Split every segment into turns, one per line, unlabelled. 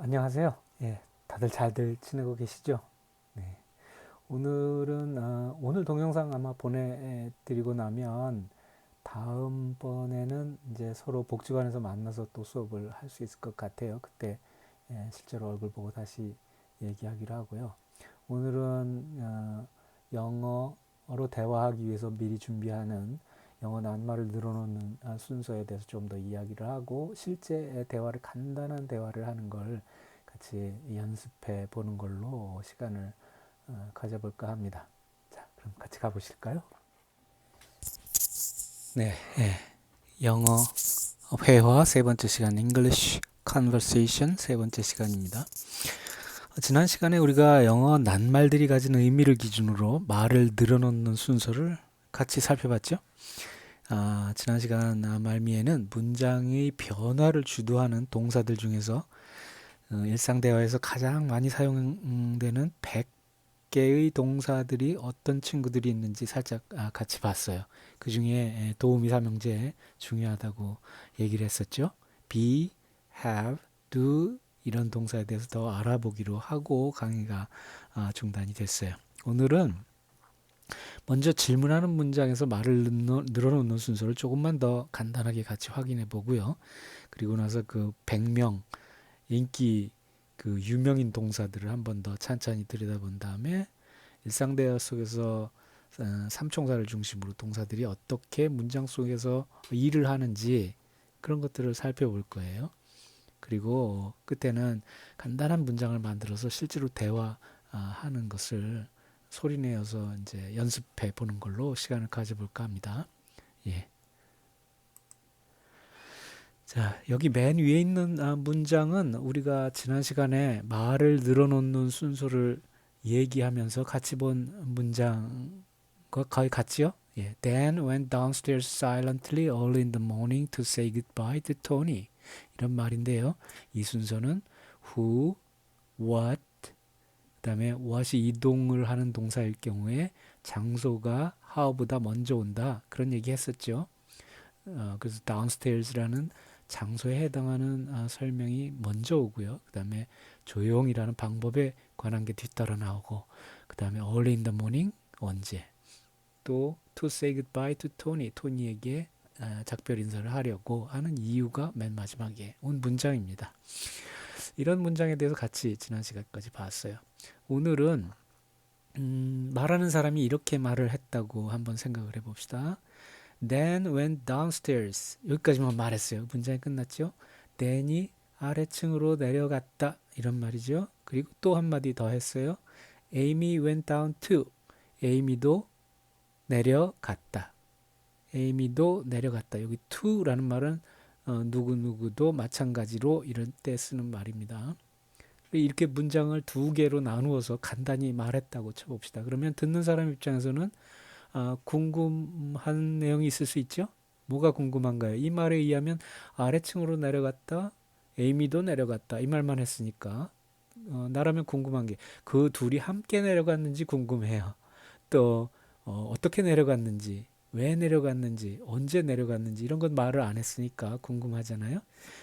안녕하세요. 예, 다들 잘들 지내고 계시죠? 네. 오늘은 오늘 동영상 아마 보내드리고 나면 다음번에는 이제 서로 복지관에서 만나서 또 수업을 할 수 있을 것 같아요. 그때 실제로 얼굴 보고 다시 얘기하기로 하고요. 오늘은 영어로 대화하기 위해서 미리 준비하는 영어 낱말을 늘어놓는 순서에 대해서 좀 더 이야기를 하고 실제 대화를 간단한 대화를 하는 걸 같이 연습해 보는 걸로 시간을 가져볼까 합니다. 자, 그럼 같이 가보실까요? 네, 예. 영어 회화 세 번째 시간 English Conversation 세 번째 시간입니다. 지난 시간에 우리가 영어 낱말들이 가진 의미를 기준으로 말을 늘어놓는 순서를 같이 살펴봤죠. 지난 시간 말미에는 문장의 변화를 주도하는 동사들 중에서 일상 대화에서 가장 많이 사용되는 100개의 동사들이 어떤 친구들이 있는지 살짝 같이 봤어요. 그 중에 도우미 삼형제 중요하다고 얘기를 했었죠. be, have, do 이런 동사에 대해서 더 알아보기로 하고 강의가 중단이 됐어요. 오늘은 먼저 질문하는 문장에서 말을 늘어놓는 순서를 조금만 더 간단하게 같이 확인해 보고요. 그리고 나서 그 100명 인기 그 유명인 동사들을 한 번 더 찬찬히 들여다본 다음에 일상 대화 속에서 삼총사를 중심으로 동사들이 어떻게 문장 속에서 일을 하는지 그런 것들을 살펴볼 거예요. 그리고 끝에는 간단한 문장을 만들어서 실제로 대화하는 것을 소리내어서 이제 연습해 보는 걸로 시간을 가져볼까 합니다. 예. 자, 여기 맨 위에 있는 문장은 우리가 지난 시간에 말을 늘어놓는 순서를 얘기하면서 같이 본 문장과 거의 같지요? 예. Dan went downstairs silently early in the morning to say goodbye to Tony. 이런 말인데요. 이 순서는 who, what, 그다음에 what이 이동을 하는 동사일 경우에 장소가 how보다 먼저 온다. 그런 얘기 했었죠. 그래서 downstairs라는 장소에 해당하는 설명이 먼저 오고요. 그 다음에 조용이라는 방법에 관한 게 뒤따라 나오고, 그 다음에 early in the morning, 언제. 또 to say goodbye to Tony, 토니에게 작별 인사를 하려고 하는 이유가 맨 마지막에 온 문장입니다. 이런 문장에 대해서 같이 지난 시간까지 봤어요. 오늘은 말하는 사람이 이렇게 말을 했다고 한번 생각을 해봅시다. Dan went downstairs. 여기까지만 말했어요. 문장이 끝났죠. Dan이 아래층으로 내려갔다. 이런 말이죠. 그리고 또 한마디 더 했어요. Amy went down too. Amy도 내려갔다. Amy도 내려갔다. 여기 to라는 말은 누구누구도 마찬가지로 이런 때 쓰는 말입니다. 이렇게 문장을 두 개로 나누어서 간단히 말했다고 쳐봅시다. 그러면 듣는 사람 입장에서는 궁금한 내용이 있을 수 있죠? 뭐가 궁금한가요? 이 말에 의하면 아래층으로 내려갔다, 에이미도 내려갔다. 이 말만 했으니까 나라면 궁금한 게 그 둘이 함께 내려갔는지 궁금해요. 또 어떻게 내려갔는지, 왜 내려갔는지, 언제 내려갔는지 이런 건 말을 안 했으니까 궁금하잖아요.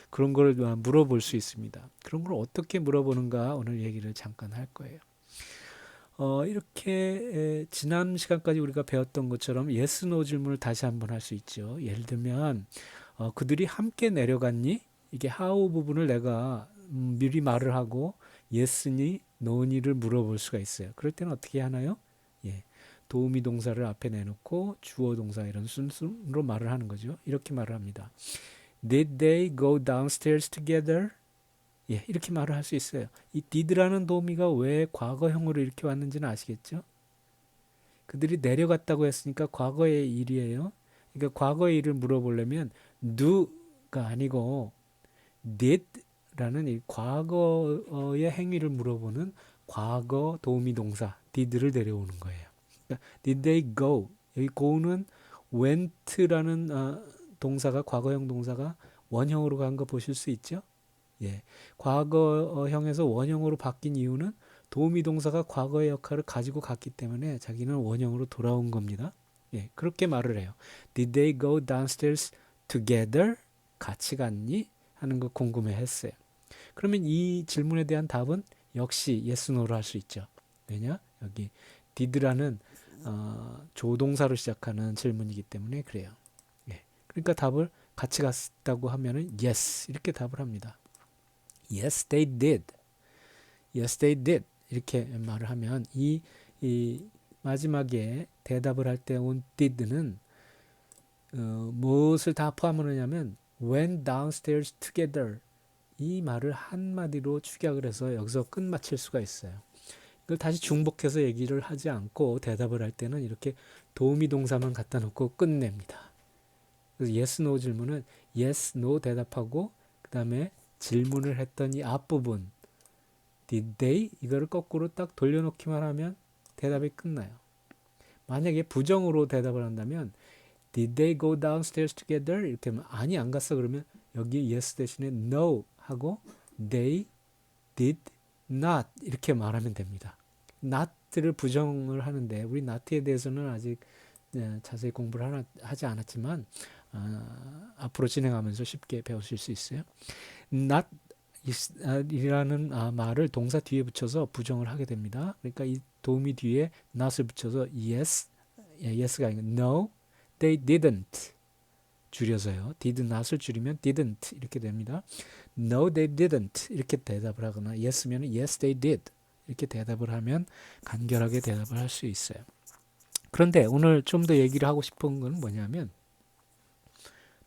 그런 걸 물어볼 수 있습니다. 그런 걸 어떻게 물어보는가 오늘 얘기를 잠깐 할 거예요. 이렇게 지난 시간까지 우리가 배웠던 것처럼 yes, no 질문을 다시 한번 할 수 있죠. 예를 들면 그들이 함께 내려갔니? 이게 how 부분을 내가 미리 말을 하고 yes니, no니를 물어볼 수가 있어요. 그럴 때는 어떻게 하나요? 예, 도우미 동사를 앞에 내놓고 주어 동사 이런 순서로 말을 하는 거죠. 이렇게 말을 합니다. Did they go downstairs together? 예, 이렇게 말을 할 수 있어요. 이 did라는 도우미가 왜 과거형으로 이렇게 왔는지는 아시겠죠? 그들이 내려갔다고 했으니까 과거의 일이에요. 그러니까 과거의 일을 물어보려면 do가 아니고 did라는 이 과거의 행위를 물어보는 과거 도우미 동사 did를 데려오는 거예요. 그러니까 did they go? 여기 go는 went라는 동사가 과거형 동사가 원형으로 간 거 보실 수 있죠? 예. 과거형에서 원형으로 바뀐 이유는 도우미 동사가 과거의 역할을 가지고 갔기 때문에 자기는 원형으로 돌아온 겁니다. 예. 그렇게 말을 해요. Did they go downstairs together? 같이 갔니? 하는 거 궁금해 했어요. 그러면 이 질문에 대한 답은 역시 yes, no로 할 수 있죠. 왜냐? 여기 did라는 조동사로 시작하는 질문이기 때문에 그래요. 예. 그러니까 답을 같이 갔다고 하면은 yes 이렇게 답을 합니다. Yes, they did. Yes, they did. 이렇게 말을 하면 이 마지막에 대답을 할 때 온 did는 무엇을 다 포함하느냐면 went downstairs together 이 말을 한마디로 축약을 해서 여기서 끝마칠 수가 있어요. 이걸 다시 중복해서 얘기를 하지 않고 대답을 할 때는 이렇게 도우미 동사만 갖다 놓고 끝냅니다. 그래서 yes, no 질문은 yes, no 대답하고 그 다음에 질문을 했던 이 앞부분 did they? 이거를 거꾸로 딱 돌려놓기만 하면 대답이 끝나요. 만약에 부정으로 대답을 한다면 did they go downstairs together? 이렇게 하면 아니 안 갔어 그러면 여기 yes 대신에 no 하고 they did not 이렇게 말하면 됩니다. not를 부정을 하는데 우리 not에 대해서는 아직 자세히 공부를 하지 않았지만 앞으로 진행하면서 쉽게 배우실 수 있어요. not 이라는 말을 동사 뒤에 붙여서 부정을 하게 됩니다. 그러니까 이 도우미 뒤에 not을 붙여서 yes, yes가 아니고 no, they didn't 줄여서요. did not을 줄이면 didn't 이렇게 됩니다. No, they didn't 이렇게 대답을 하거나 yes면 yes, they did 이렇게 대답을 하면 간결하게 대답을 할 수 있어요. 그런데 오늘 좀 더 얘기를 하고 싶은 건 뭐냐면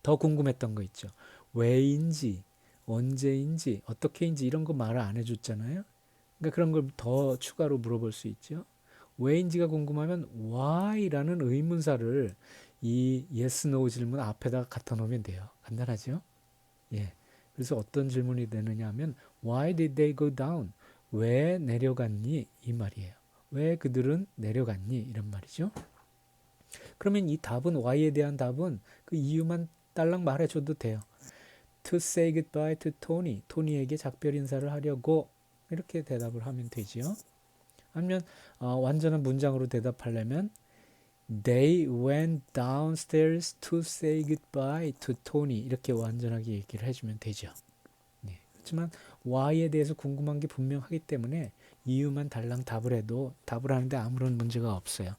더 궁금했던 거 있죠. 왜인지, 언제인지, 어떻게인지 이런 거 말을 안 해줬잖아요. 그러니까 그런 걸 더 추가로 물어볼 수 있죠. 왜인지가 궁금하면 why라는 의문사를 이 yes, no 질문 앞에다 갖다 놓으면 돼요. 간단하죠? 예. 그래서 어떤 질문이 되느냐 하면 why did they go down? 왜 내려갔니? 이 말이에요. 왜 그들은 내려갔니? 이런 말이죠. 그러면 이 답은 why에 대한 답은 그 이유만 딸랑 말해줘도 돼요. To say goodbye to Tony. 토니에게 작별 인사를 하려고 이렇게 대답을 하면 되지요. 아니면 완전한 문장으로 대답하려면 They went downstairs to say goodbye to Tony. 이렇게 완전하게 얘기를 해주면 되죠. 네. 그렇지만 why에 대해서 궁금한 게 분명하기 때문에 이유만 달랑 답을 해도 답을 하는데 아무런 문제가 없어요.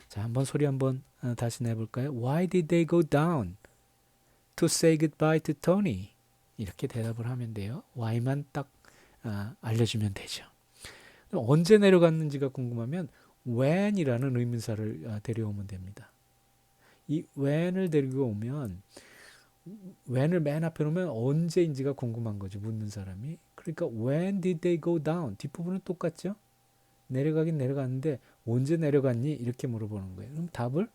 자, 한번 소리 한번 다시 내볼까요? Why did they go down to say goodbye to Tony? 이렇게 대답을 하면 돼요. why만 딱 알려주면 되죠. 언제 내려갔는지가 궁금하면 when이라는 의문사를 데려오면 됩니다. 이 when을 데리고 오면 when을 맨 앞에 놓으면 언제인지가 궁금한 거죠. 묻는 사람이. 그러니까 when did they go down? 뒷부분은 똑같죠. 내려가긴 내려갔는데 언제 내려갔니? 이렇게 물어보는 거예요. 그럼 답을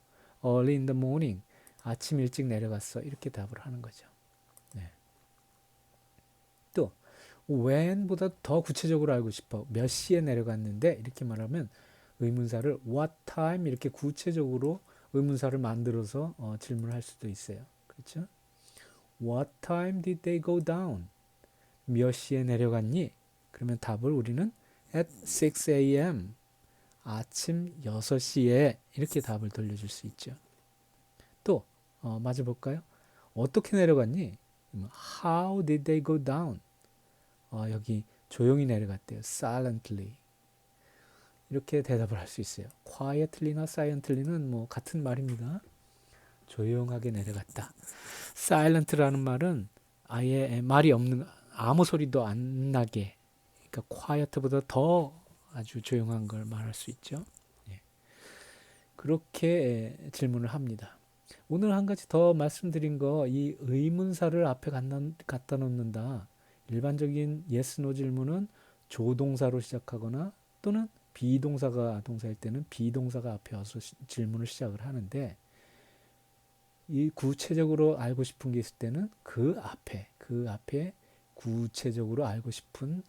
early in the morning. 아침 일찍 내려갔어. 이렇게 답을 하는 거죠. 네. 또 when보다 더 구체적으로 알고 싶어. 몇 시에 내려갔는데 이렇게 말하면 의문사를 what time 이렇게 구체적으로 의문사를 만들어서 질문을 할 수도 있어요. 그렇죠? What time did they go down? 몇 시에 내려갔니? 그러면 답을 우리는 at 6 a.m. 아침 6시에 이렇게 답을 돌려줄 수 있죠. 또 맞아볼까요? 어떻게 내려갔니? How did they go down? 여기 조용히 내려갔대요. Silently. 이렇게 대답을 할 수 있어요. quietly나 silently는 뭐 같은 말입니다. 조용하게 내려갔다. silent라는 말은 아예 말이 없는 아무 소리도 안 나게 그러니까 quiet보다 더 아주 조용한 걸 말할 수 있죠. 예. 그렇게 질문을 합니다. 오늘 한 가지 더 말씀드린 거 이 의문사를 앞에 갖다 놓는다. 일반적인 yes, no 질문은 조동사로 시작하거나 또는 비동사가 동사일 때는 비동사가 앞에 와서 질문을 시작을 하는데 이 구체적으로 알고 싶은 게 있을 때는 그 앞에 구체적으로 알고 싶은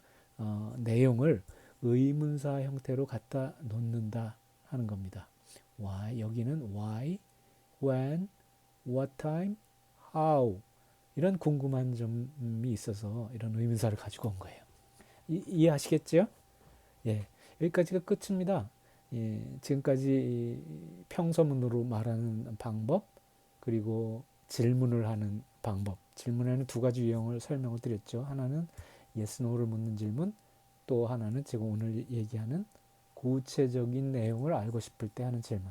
내용을 의문사 형태로 갖다 놓는다 하는 겁니다. why 여기는 why, when, what time, how 이런 궁금한 점이 있어서 이런 의문사를 가지고 온 거예요. 이해하시겠죠? 예, 여기까지가 끝입니다. 예, 지금까지 평서문으로 말하는 방법 그리고 질문을 하는 방법 질문에는 두 가지 유형을 설명을 드렸죠. 하나는 yes, no를 묻는 질문, 또 하나는 지금 오늘 얘기하는 구체적인 내용을 알고 싶을 때 하는 질문.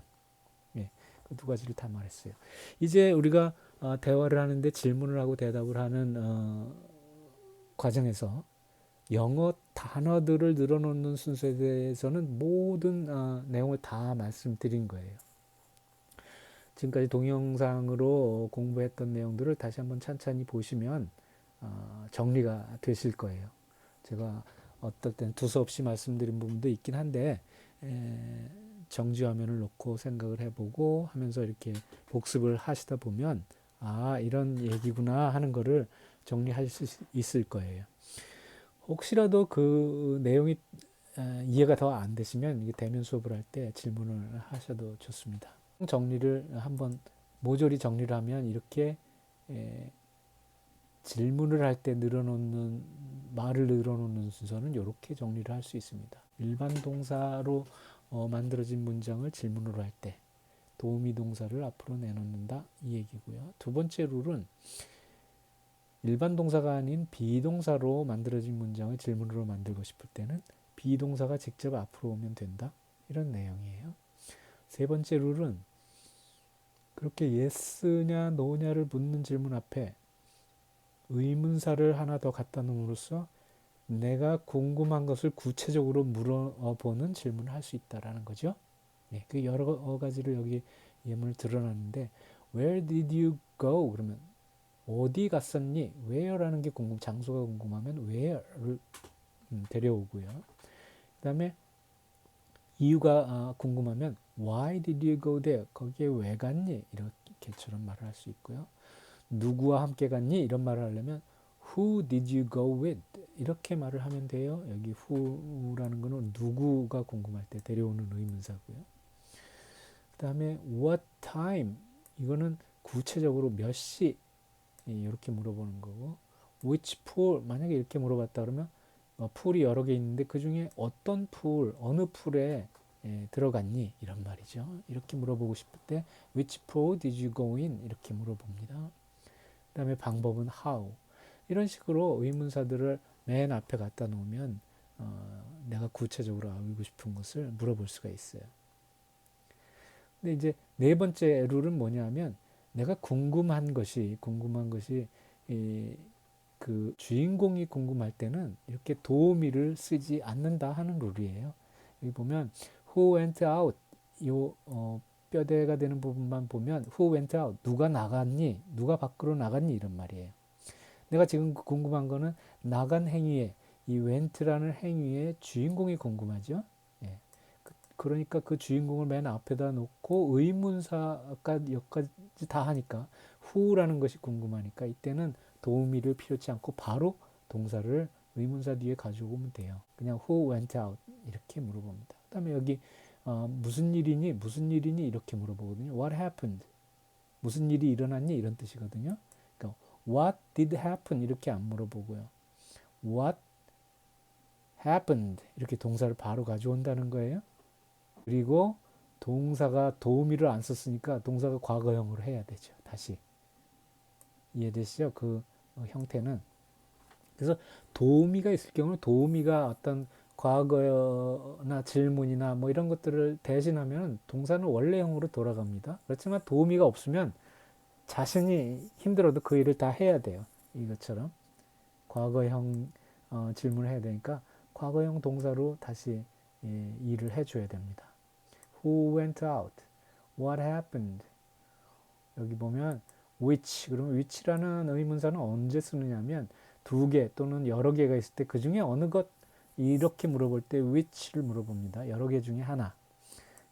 예, 그 두 가지를 다 말했어요. 이제 우리가 대화를 하는데 질문을 하고 대답을 하는 과정에서 영어 단어들을 늘어놓는 순서에 대해서는 모든 내용을 다 말씀드린 거예요. 지금까지 동영상으로 공부했던 내용들을 다시 한번 찬찬히 보시면 정리가 되실 거예요. 제가 어떨 땐 두서없이 말씀드린 부분도 있긴 한데 정지화면을 놓고 생각을 해보고 하면서 이렇게 복습을 하시다 보면 이런 얘기구나 하는 거를 정리할 수 있을 거예요. 혹시라도 그 내용이 이해가 더 안 되시면 이게 대면 수업을 할 때 질문을 하셔도 좋습니다. 정리를 한번 모조리 정리를 하면 이렇게 질문을 할 때 늘어놓는 말을 늘어놓는 순서는 이렇게 정리를 할 수 있습니다. 일반 동사로 만들어진 문장을 질문으로 할 때 도우미 동사를 앞으로 내놓는다 이 얘기고요. 두 번째 룰은 일반 동사가 아닌 비동사로 만들어진 문장을 질문으로 만들고 싶을 때는 비동사가 직접 앞으로 오면 된다 이런 내용이에요. 세 번째 룰은 그렇게 yes냐 no냐를 묻는 질문 앞에 의문사를 하나 더 갖다 놓음으로써 내가 궁금한 것을 구체적으로 물어보는 질문을 할 수 있다라는 거죠. 네, 그 여러 가지를 여기 예문을 드러났는데 Where did you go? 그러면 어디 갔었니? Where라는 게 장소가 궁금하면 Where를 데려오고요. 그 다음에 이유가 궁금하면 Why did you go there? 거기에 왜 갔니? 이렇게처럼 말을 할 수 있고요. 누구와 함께 갔니? 이런 말을 하려면 Who did you go with? 이렇게 말을 하면 돼요. 여기 who라는 거는 누구가 궁금할 때 데려오는 의문사고요. 그 다음에 what time? 이거는 구체적으로 몇 시? 이렇게 물어보는 거고 which pool? 만약에 이렇게 물어봤다 그러면 풀이 여러 개 있는데 그 중에 어떤 풀, 어느 풀에 들어갔니? 이런 말이죠. 이렇게 물어보고 싶을 때 which pool did you go in? 이렇게 물어봅니다. 그 다음에 방법은 how. 이런 식으로 의문사들을 맨 앞에 갖다 놓으면 내가 구체적으로 알고 싶은 것을 물어볼 수가 있어요. 근데 이제 네 번째 룰은 뭐냐면 내가 궁금한 것이 그 주인공이 궁금할 때는 이렇게 도우미를 쓰지 않는다 하는 룰이에요. 여기 보면 who went out 요 뼈대가 되는 부분만 보면 who went out 누가 나갔니 누가 밖으로 나갔니 이런 말이에요. 내가 지금 궁금한 거는 나간 행위에 이 went라는 행위의 주인공이 궁금하죠. 예. 그러니까 그 주인공을 맨 앞에다 놓고 의문사가 여기까지 다 하니까 who라는 것이 궁금하니까 이때는 도우미를 필요치 않고 바로 동사를 의문사 뒤에 가지고 오면 돼요. 그냥 who went out 이렇게 물어봅니다. 그 다음에 여기 무슨 일이니 이렇게 물어보거든요. what happened 무슨 일이 일어났니 이런 뜻이거든요. 그러니까 what did happen 이렇게 안 물어보고요. what happened 이렇게 동사를 바로 가져온다는 거예요. 그리고 동사가 도우미를 안 썼으니까 동사가 과거형으로 해야 되죠. 다시 이해되시죠? 그 형태는 그래서 도우미가 있을 경우는 도우미가 어떤 과거나 질문이나 뭐 이런 것들을 대신하면 동사는 원래형으로 돌아갑니다. 그렇지만 도우미가 없으면 자신이 힘들어도 그 일을 다 해야 돼요. 이것처럼 과거형 질문을 해야 되니까 과거형 동사로 다시 일을 해줘야 됩니다. Who went out? What happened? 여기 보면 which 그러면 which라는 의문사는 언제 쓰느냐면 두 개 또는 여러 개가 있을 때 그 중에 어느 것 이렇게 물어볼 때 which를 물어봅니다. 여러 개 중에 하나.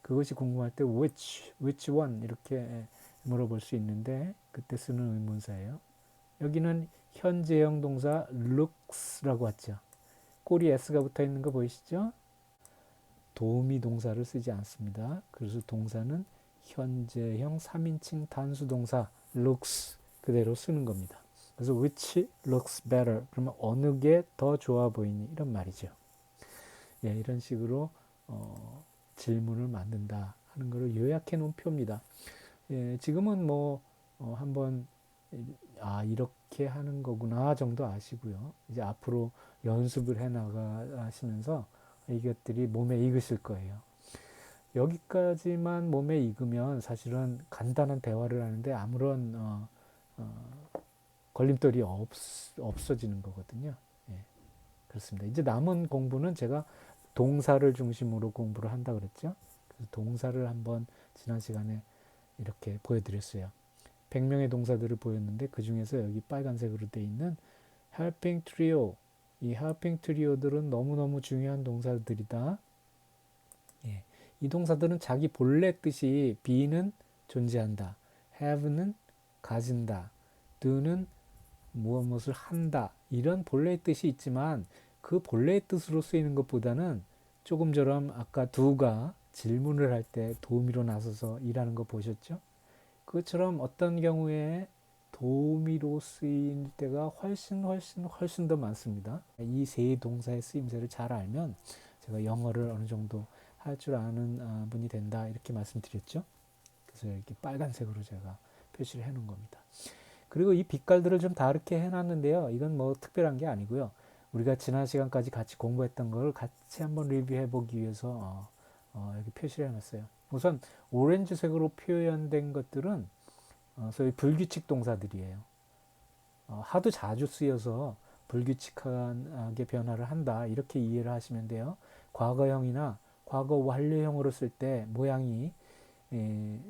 그것이 궁금할 때 which one 이렇게 물어볼 수 있는데 그때 쓰는 의문사예요. 여기는 현재형 동사 looks라고 했죠. 꼬리 s가 붙어 있는 거 보이시죠? 도우미 동사를 쓰지 않습니다. 그래서 동사는 현재형 3인칭 단수동사 looks 그대로 쓰는 겁니다. 그래서 which looks better 그러면 어느 게 더 좋아 보이니 이런 말이죠. 예, 이런 식으로 질문을 만든다 하는 것을 요약해 놓은 표입니다. 예, 지금은 뭐 한번 이렇게 하는 거구나 정도 아시고요. 이제 앞으로 연습을 해 나가시면서 이것들이 몸에 익으실 거예요. 여기까지만 몸에 익으면 사실은 간단한 대화를 하는데 아무런 걸림돌이 없어지는 거거든요. 예, 그렇습니다. 이제 남은 공부는 제가 동사를 중심으로 공부를 한다 그랬죠. 그래서 동사를 한번 지난 시간에 이렇게 보여드렸어요. 100명의 동사들을 보였는데 그 중에서 여기 빨간색으로 되어 있는 helping trio, 이 helping trio들은 너무너무 중요한 동사들이다. 예, 이 동사들은 자기 본래 뜻이 be는 존재한다, have는 가진다, do는 무엇을 한다, 이런 본래의 뜻이 있지만 그 본래의 뜻으로 쓰이는 것보다는 조금처럼 아까 두가 질문을 할 때 도우미로 나서서 일하는 거 보셨죠? 그것처럼 어떤 경우에 도우미로 쓰일 때가 훨씬 더 많습니다. 이 세 동사의 쓰임새를 잘 알면 제가 영어를 어느 정도 할 줄 아는 분이 된다 이렇게 말씀드렸죠. 그래서 이렇게 빨간색으로 제가 표시를 해 놓은 겁니다. 그리고 이 빛깔들을 좀 다르게 해놨는데요. 이건 뭐 특별한 게 아니고요. 우리가 지난 시간까지 같이 공부했던 걸 같이 한번 리뷰해 보기 위해서 여기 표시를 해놨어요. 우선 오렌지색으로 표현된 것들은 소위 불규칙 동사들이에요. 하도 자주 쓰여서 불규칙하게 변화를 한다 이렇게 이해를 하시면 돼요. 과거형이나 과거 완료형으로 쓸 때 모양이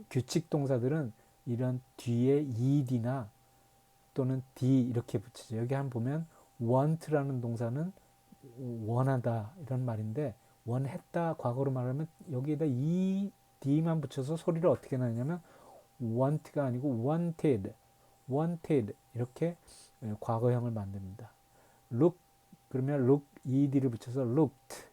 규칙 동사들은 이런 뒤에 ed나 또는 d 이렇게 붙이죠. 여기 한번 보면 want라는 동사는 원하다 이런 말인데 원했다 과거로 말하면 여기에다 ed만 붙여서 소리를 어떻게 나냐면 want가 아니고 wanted 이렇게 과거형을 만듭니다. look 그러면 look ed를 붙여서 looked,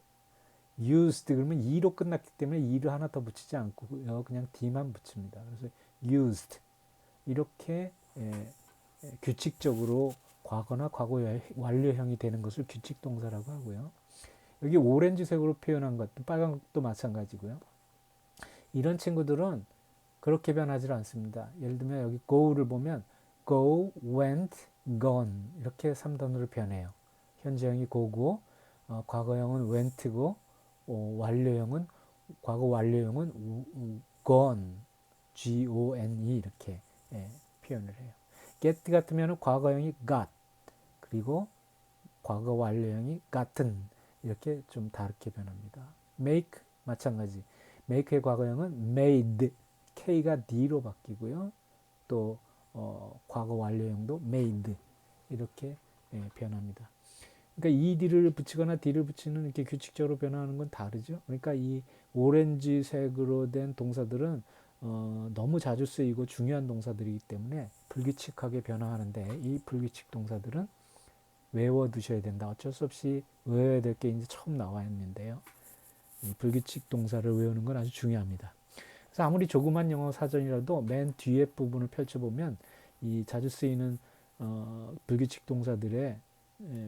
used 그러면 e로 끝났기 때문에 e를 하나 더 붙이지 않고 그냥 d만 붙입니다. 그래서 used 이렇게 규칙적으로 과거나 과거 완료형이 되는 것을 규칙 동사라고 하고요. 여기 오렌지색으로 표현한 것도 빨간 것도 마찬가지고요. 이런 친구들은 그렇게 변하지 않습니다. 예를 들면 여기 go를 보면 go, went, gone 이렇게 3단으로 변해요. 현재형이 go고 과거형은 went고 완료형은 과거 완료형은 gone, gone 이렇게 표현을 해요. get 같으면 과거형이 got 그리고 과거 완료형이 gotten 이렇게 좀 다르게 변합니다. make 마찬가지. make의 과거형은 made K가 D로 바뀌고요. 또 과거 완료형도 made 이렇게 변합니다. 그러니까 ED를 붙이거나 D를 붙이는 이렇게 규칙적으로 변화하는 건 다르죠. 그러니까 이 오렌지색으로 된 동사들은 너무 자주 쓰이고 중요한 동사들이기 때문에 불규칙하게 변화하는데 이 불규칙 동사들은 외워두셔야 된다. 어쩔 수 없이 외워야 될 게 이제 처음 나와 있는데요. 이 불규칙 동사를 외우는 건 아주 중요합니다. 그래서 아무리 조그만 영어 사전이라도 맨 뒤에 부분을 펼쳐보면 이 자주 쓰이는 불규칙 동사들의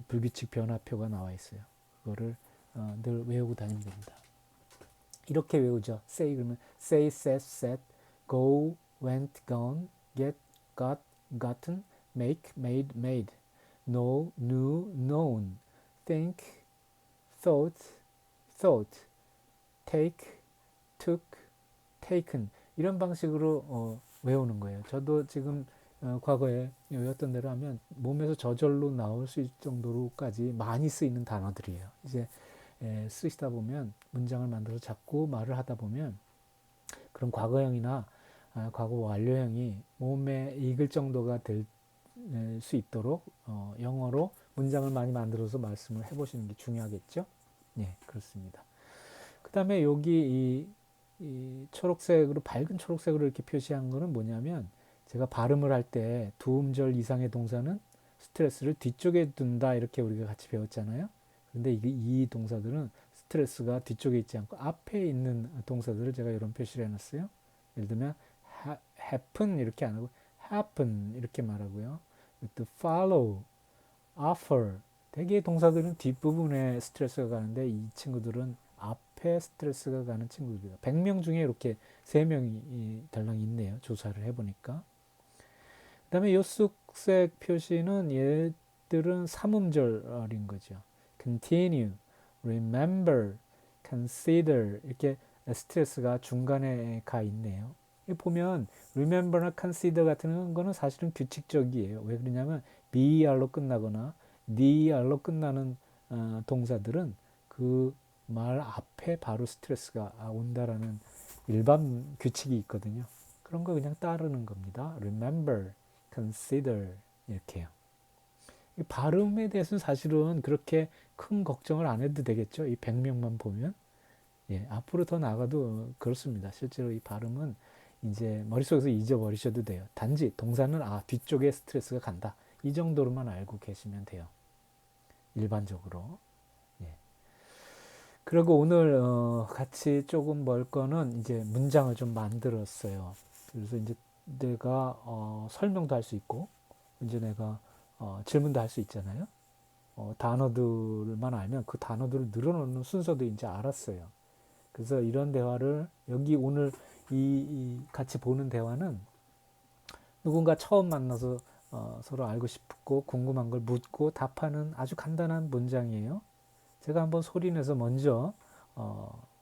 불규칙 변화표가 나와 있어요. 그거를 늘 외우고 다니면 됩니다. 이렇게 외우죠. say 그러면 say, said, said, go, went, gone, get, got, gotten, make, made, made, know, knew, known, think, thought, thought, take, took, taken 이런 방식으로 외우는 거예요. 저도 지금 과거에 외웠던 대로 하면 몸에서 저절로 나올 수 있을 정도로까지 많이 쓰이는 단어들이에요. 이제 쓰시다 보면 문장을 만들어서 자꾸 말을 하다 보면 그런 과거형이나 과거 완료형이 몸에 익을 정도가 될 수 있도록 영어로 문장을 많이 만들어서 말씀을 해보시는 게 중요하겠죠? 네, 그렇습니다. 그 다음에 여기 이 초록색으로 밝은 초록색으로 이렇게 표시한 거는 뭐냐면 제가 발음을 할 때 두 음절 이상의 동사는 스트레스를 뒤쪽에 둔다 이렇게 우리가 같이 배웠잖아요. 근데 이 동사들은 스트레스가 뒤쪽에 있지 않고 앞에 있는 동사들을 제가 이런 표시를 해놨어요. 예를 들면 happen 이렇게 안 하고 happen 이렇게 말하고요. 또 follow, offer 대개 동사들은 뒷부분에 스트레스가 가는데 이 친구들은 앞에 스트레스가 가는 친구들이에요. 100명 중에 이렇게 3명이 달랑 있네요. 조사를 해보니까. 그다음에 요 쑥색 표시는 얘들은 삼음절인 거죠. continue, remember, consider 이렇게 스트레스가 중간에 가 있네요. 보면 remember나 consider 같은 거는 사실은 규칙적이에요. 왜 그러냐면 ber로 끝나거나 der로 끝나는 동사들은 그 말 앞에 바로 스트레스가 온다라는 일반 규칙이 있거든요. 그런 거 그냥 따르는 겁니다. remember, consider 이렇게요. 이 발음에 대해서는 사실은 그렇게 큰 걱정을 안 해도 되겠죠. 이 100명만 보면. 예, 앞으로 더 나가도 그렇습니다. 실제로 이 발음은 이제 머릿속에서 잊어버리셔도 돼요. 단지 동사는 뒤쪽에 스트레스가 간다. 이 정도로만 알고 계시면 돼요. 일반적으로. 예. 그리고 오늘 같이 조금 멀 거는 이제 문장을 좀 만들었어요. 그래서 이제 내가 설명도 할 수 있고 이제 내가 질문도 할 수 있잖아요. 단어들만 알면 그 단어들을 늘어놓는 순서도 이제 알았어요. 그래서 이런 대화를 여기 오늘 이 같이 보는 대화는 누군가 처음 만나서 서로 알고 싶고 궁금한 걸 묻고 답하는 아주 간단한 문장이에요. 제가 한번 소리내서 먼저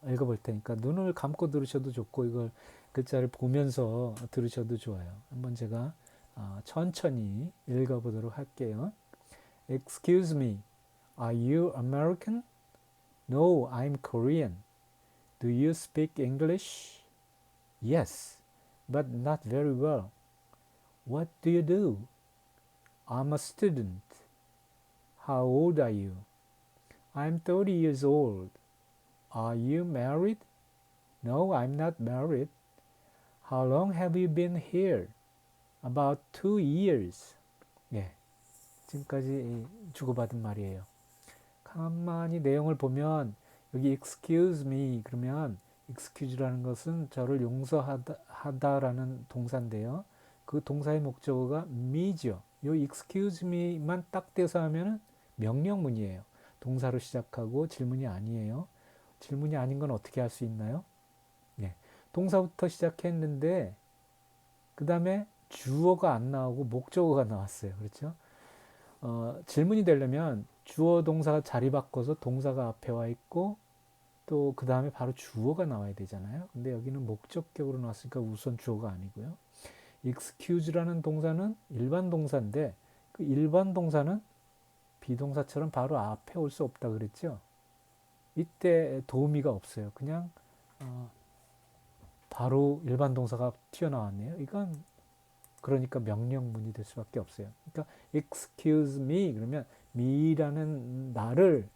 읽어볼 테니까 눈을 감고 들으셔도 좋고 이걸 글자를 보면서 들으셔도 좋아요. 한번 제가 천천히 읽어보도록 할게요. Excuse me, are you American? No, I'm Korean. Do you speak English? Yes, but not very well. What do you do? I'm a student. How old are you? I'm 30 years old. Are you married? No, I'm not married. How long have you been here? About 2 years. 예, 지금까지 주고받은 말이에요. 가만히 내용을 보면 여기 excuse me 그러면 excuse라는 것은 저를 용서하다라는 동사인데요. 그 동사의 목적어가 me죠. 요 excuse me만 딱 떼서 하면은 명령문이에요. 동사로 시작하고 질문이 아니에요. 질문이 아닌 건 어떻게 할 수 있나요? 네. 동사부터 시작했는데 그 다음에 주어가 안 나오고 목적어가 나왔어요. 그렇죠? 질문이 되려면 주어 동사가 자리 바꿔서 동사가 앞에 와 있고 또 그 다음에 바로 주어가 나와야 되잖아요. 근데 여기는 목적격으로 나왔으니까 우선 주어가 아니고요. excuse라는 동사는 일반 동사인데 그 일반 동사는 비동사처럼 바로 앞에 올 수 없다 그랬죠. 이때 도우미가 없어요. 그냥 바로 일반 동사가 튀어나왔네요. 이건 그러니까 명령문이 될 수밖에 없어요. 그러니까 excuse me 그러면 me라는 나를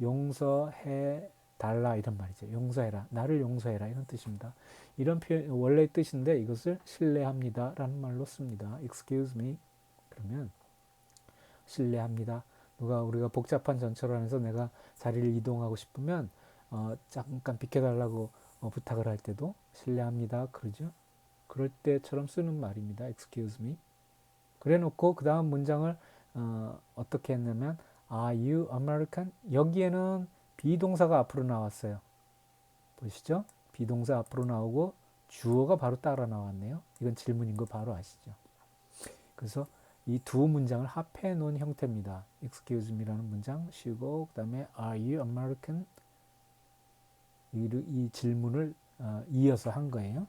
용서해 달라 이런 말이죠. 용서해라. 나를 용서해라 이런 뜻입니다. 이런 표현 원래 뜻인데 이것을 신뢰합니다라는 말로 씁니다. excuse me 그러면 신뢰합니다. 우리가 복잡한 전철 안에서 내가 자리를 이동하고 싶으면 잠깐 비켜달라고 부탁을 할 때도 신뢰합니다. 그러죠. 그럴 때처럼 쓰는 말입니다. excuse me. 그래 놓고 그 다음 문장을 어떻게 했냐면 Are you American? 여기에는 비동사가 앞으로 나왔어요. 보시죠. 비동사 앞으로 나오고 주어가 바로 따라 나왔네요. 이건 질문인 거 바로 아시죠. 그래서 이 두 문장을 합해 놓은 형태입니다. excuse me라는 문장 쉬고 그 다음에 Are you American? 이 질문을 이어서 한 거예요.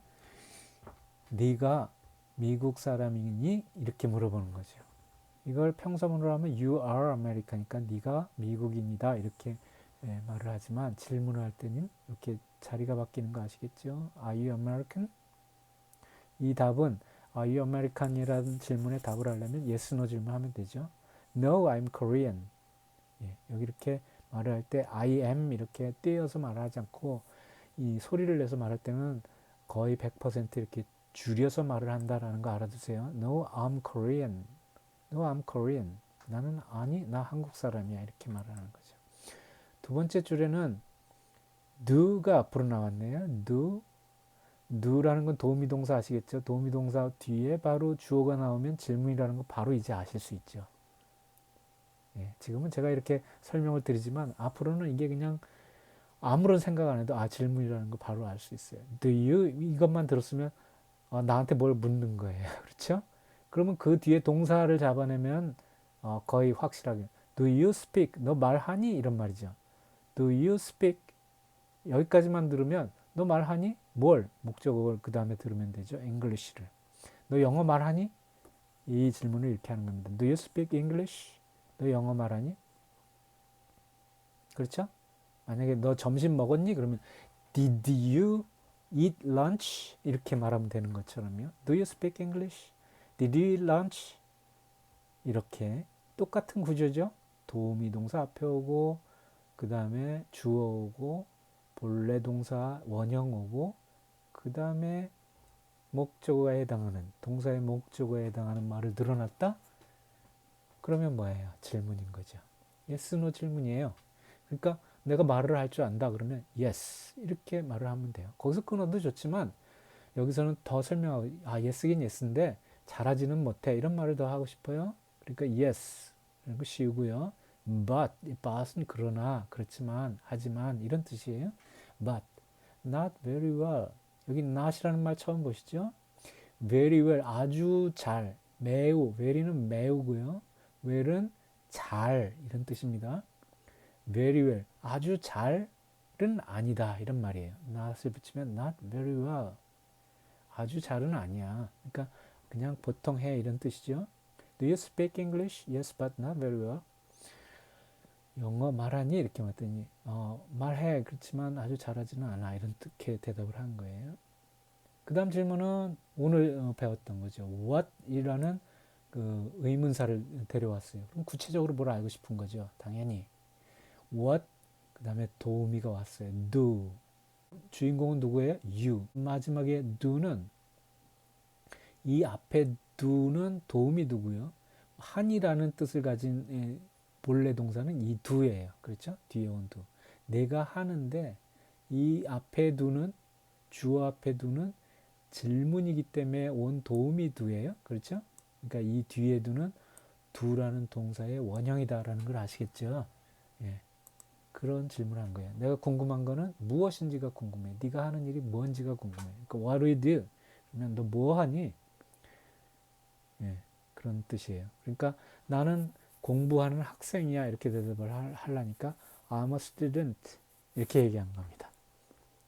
네가 미국 사람이니? 이렇게 물어보는 거죠. 이걸 평서문으로 하면 You are America니까 네가 미국인이다 이렇게 말을 하지만 질문을 할 때는 이렇게 자리가 바뀌는 거 아시겠죠? Are you American? 이 답은 Are you American이라는 질문에 답을 하려면 yes, no 질문하면 되죠. No, I'm Korean. 예, 여기 이렇게 말을 할 때 I am 이렇게 떼어서 말하지 않고 이 소리를 내서 말할 때는 거의 100% 이렇게 줄여서 말을 한다라는 거 알아두세요. No, I'm Korean. No, I'm Korean. 나는 나 한국 사람이야. 이렇게 말을 하는 거죠. 두 번째 줄에는 do가 앞으로 나왔네요. do라는 건 도우미동사 아시겠죠? 도우미동사 뒤에 바로 주어가 나오면 질문이라는 거 바로 이제 아실 수 있죠. 예, 지금은 제가 이렇게 설명을 드리지만 앞으로는 이게 그냥 아무런 생각 안 해도 질문이라는 거 바로 알 수 있어요. Do you? 이것만 들었으면 나한테 뭘 묻는 거예요. 그렇죠? 그러면 그 뒤에 동사를 잡아내면 거의 확실하게 Do you speak? 너 말하니? 이런 말이죠. Do you speak? 여기까지만 들으면 너 말하니? 뭘? 목적어를 그 다음에 들으면 되죠. English를. 너 영어 말하니? 이 질문을 이렇게 하는 겁니다. Do you speak English? 너 영어 말하니? 그렇죠? 만약에 너 점심 먹었니? 그러면 Did you eat lunch? 이렇게 말하면 되는 것처럼요. Do you speak English? Did you eat lunch? 이렇게 똑같은 구조죠. 도우미 동사 앞에 오고 그 다음에 주어 오고 본래 동사 원형 오고 그 다음에 목적어에 해당하는 동사의 목적어에 해당하는 말을 늘어났다? 그러면 뭐예요? 질문인 거죠. yes, no 질문이에요. 그러니까 내가 말을 할 줄 안다 그러면 yes 이렇게 말을 하면 돼요. 거기서 끊어도 좋지만 여기서는 더 설명하고 yes긴 yes인데 잘하지는 못해 이런 말을 더 하고 싶어요. 그러니까 yes 이런 거 쉬우고요. but은 그러나 그렇지만 하지만 이런 뜻이에요. but not very well 여기 not이라는 말 처음 보시죠? very well 아주 잘 매우 very는 매우고요. well은 잘 이런 뜻입니다. very well 아주 잘은 아니다 이런 말이에요. not을 붙이면 not very well 아주 잘은 아니야. 그러니까 그냥 보통 해 이런 뜻이죠. Do you speak English? Yes, but not very well. 영어 말하니? 이렇게 말했더니 말해 그렇지만 아주 잘하지는 않아 이렇게 대답을 한 거예요. 그 다음 질문은 오늘 배웠던 거죠. what이라는 그 의문사를 데려왔어요. 그럼 구체적으로 뭘 알고 싶은 거죠. 당연히 what 그 다음에 도우미가 왔어요. do 주인공은 누구예요? you 마지막에 do는 이 앞에 do는 도우미 누구요? 한이라는 뜻을 가진 본래 동사는 이 do예요. 그렇죠? 뒤에 온 do. 내가 하는데 이 앞에 do는 주어 앞에 do는 질문이기 때문에 온 도우미 do예요. 그렇죠? 그러니까 이 뒤에 do는 do라는 동사의 원형이다라는 걸 아시겠죠? 예. 그런 질문을 한 거예요. 내가 궁금한 거는 무엇인지가 궁금해. 네가 하는 일이 뭔지가 궁금해. 그러니까 what do you do? 그러면 너 뭐 하니? 예, 그런 뜻이에요. 그러니까 나는 공부하는 학생이야 이렇게 대답을 하려니까 I'm a student 이렇게 얘기한 겁니다.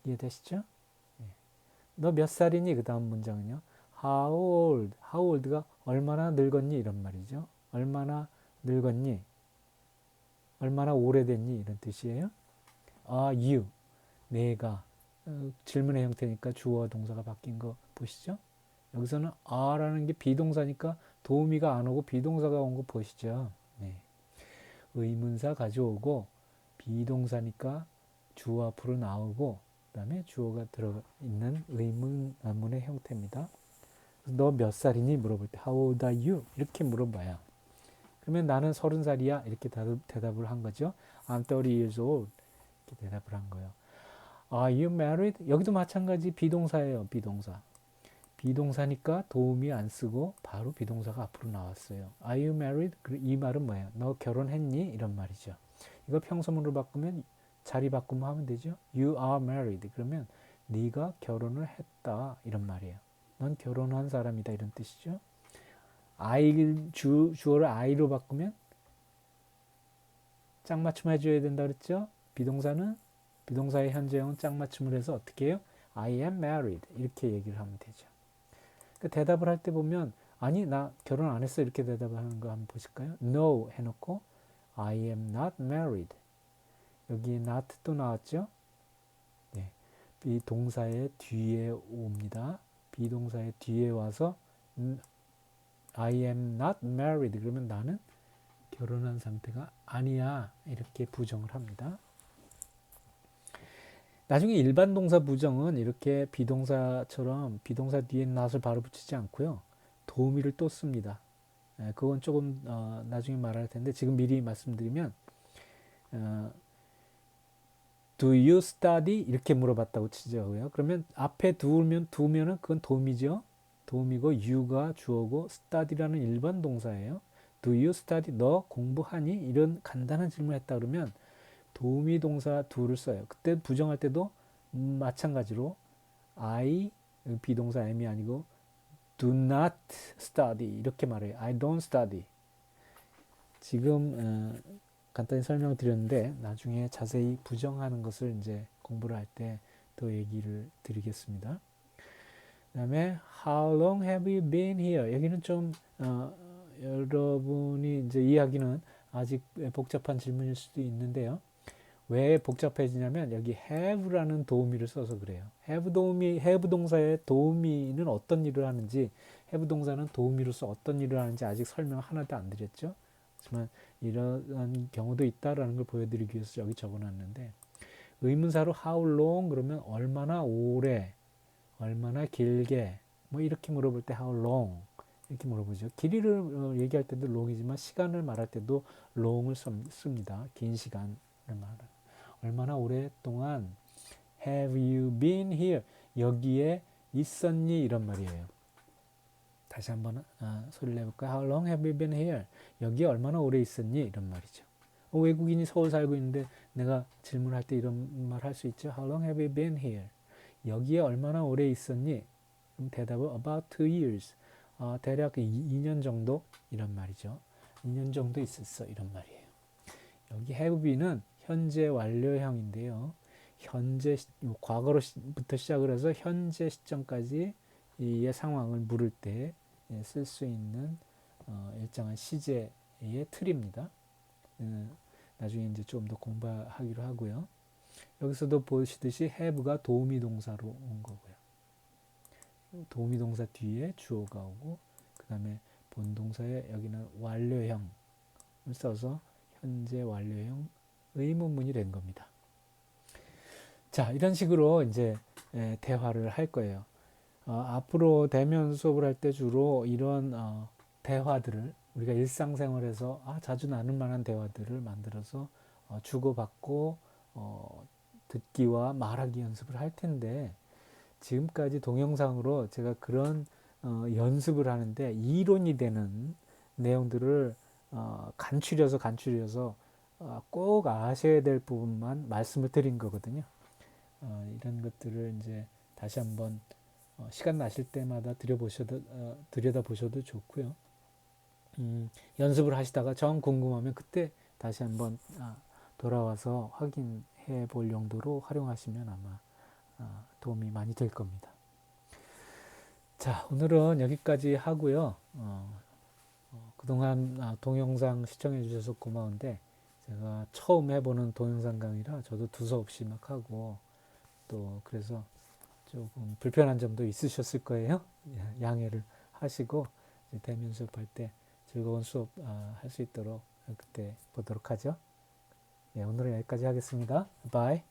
이해되시죠? 예. 너 몇 살이니? 그 다음 문장은요. How old? How old가 얼마나 늙었니? 이런 말이죠. 얼마나 늙었니? 얼마나 오래됐니? 이런 뜻이에요. You 내가 질문의 형태니까 주어 동사가 바뀐 거 보시죠. 여기서는 are라는 게 비동사니까 도우미가 안 오고 비동사가 온 거 보시죠. 네. 의문사 가져오고 비동사니까 주어 앞으로 나오고 그 다음에 주어가 들어있는 의문문의 형태입니다. 너 몇 살이니? 물어볼 때 How old are you? 이렇게 물어봐요. 그러면 나는 30살이야 이렇게 대답을 한 거죠. I'm 30 years old 이렇게 대답을 한 거예요. Are you married? 여기도 마찬가지 비동사예요. 비동사. 비동사니까 도우미 안 쓰고 바로 비동사가 앞으로 나왔어요. Are you married? 이 말은 뭐예요? 너 결혼했니? 이런 말이죠. 이거 평소문으로 바꾸면 자리 바꾸면 하면 되죠. You are married. 그러면 네가 결혼을 했다 이런 말이에요. 넌 결혼한 사람이다 이런 뜻이죠. 주어를 I로 바꾸면 짝맞춤 해줘야 된다 그랬죠. 비동사의 현재형은 짝맞춤을 해서 어떻게 해요? I am married 이렇게 얘기를 하면 되죠. 대답을 할 때 보면 아니 나 결혼 안 했어 이렇게 대답을 하는 거 한번 보실까요? No 해놓고 I am not married 여기 not 또 나왔죠? 네, 비동사의 뒤에 옵니다. 비동사의 뒤에 와서 I am not married 그러면 나는 결혼한 상태가 아니야 이렇게 부정을 합니다. 나중에 일반 동사 부정은 이렇게 비동사처럼 비동사 뒤에 not을 바로 붙이지 않고요. 도우미를 또 씁니다. 그건 조금 나중에 말할 텐데 지금 미리 말씀드리면 Do you study? 이렇게 물어봤다고 치자고요. 그러면 앞에 두면은 그건 도우미죠. 도우미고 you가 주어고 study라는 일반 동사예요. Do you study? 너 공부하니? 이런 간단한 질문을 했다 그러면 도우미 동사 do를 써요. 그때 부정할 때도 마찬가지로 I 비동사 am이 아니고 do not study 이렇게 말해요. I don't study. 지금 간단히 설명드렸는데 나중에 자세히 부정하는 것을 이제 공부를 할 때 더 얘기를 드리겠습니다. 그다음에 How long have you been here? 여기는 좀 여러분이 이제 이해하기는 아직 복잡한 질문일 수도 있는데요. 왜 복잡해지냐면 여기 have라는 도우미를 써서 그래요. have 동사의 도우미는 어떤 일을 하는지, have 동사는 도우미로서 어떤 일을 하는지 아직 설명 하나도 안 드렸죠. 하지만 이런 경우도 있다라는 걸 보여드리기 위해서 여기 적어놨는데, 의문사로 how long 그러면 얼마나 오래, 얼마나 길게, 뭐 이렇게 물어볼 때 how long 이렇게 물어보죠. 길이를 얘기할 때도 long이지만 시간을 말할 때도 long을 씁니다. 긴 시간을 말하는. 얼마나 오랫동안 have you been here? 여기에 있었니? 이런 말이에요. 다시 한번 소리를 내볼까요? How long have you been here? 여기에 얼마나 오래 있었니? 이런 말이죠. 외국인이 서울 살고 있는데 내가 질문할 때 이런 말 할 수 있죠. How long have you been here? 여기에 얼마나 오래 있었니? 그럼 대답은 about 2 years. 대략 2년 정도? 이런 말이죠. 2년 정도 있었어. 이런 말이에요. 여기 have be는 현재 완료형인데요. 현재 과거로부터 시작을 해서 현재 시점까지 이 상황을 물을 때 쓸 수 있는 일정한 시제의 틀입니다. 나중에 이제 좀 더 공부하기로 하고요. 여기서도 보시듯이 have가 도우미 동사로 온 거고요. 도우미 동사 뒤에 주어가 오고 그 다음에 본동사에 여기는 완료형을 써서 현재 완료형 의문문이 된 겁니다. 자, 이런 식으로 이제 대화를 할 거예요. 앞으로 대면 수업을 할 때 주로 이런 대화들을 우리가 일상생활에서 자주 나눌 만한 대화들을 만들어서 주고받고 듣기와 말하기 연습을 할 텐데, 지금까지 동영상으로 제가 그런 연습을 하는데 이론이 되는 내용들을 간추려서 꼭 아셔야 될 부분만 말씀을 드린 거거든요. 이런 것들을 이제 다시 한번 시간 나실 때마다 들여다보셔도 좋고요. 연습을 하시다가 정 궁금하면 그때 다시 한번 돌아와서 확인해 볼 용도로 활용하시면 아마 도움이 많이 될 겁니다. 자, 오늘은 여기까지 하고요. 그동안 동영상 시청해 주셔서 고마운데 제가 처음 해보는 동영상 강의라 저도 두서없이 막 하고 또 그래서 조금 불편한 점도 있으셨을 거예요. 양해를 하시고 대면 수업할 때 즐거운 수업 할 수 있도록 그때 보도록 하죠. 네, 오늘은 여기까지 하겠습니다. 바이.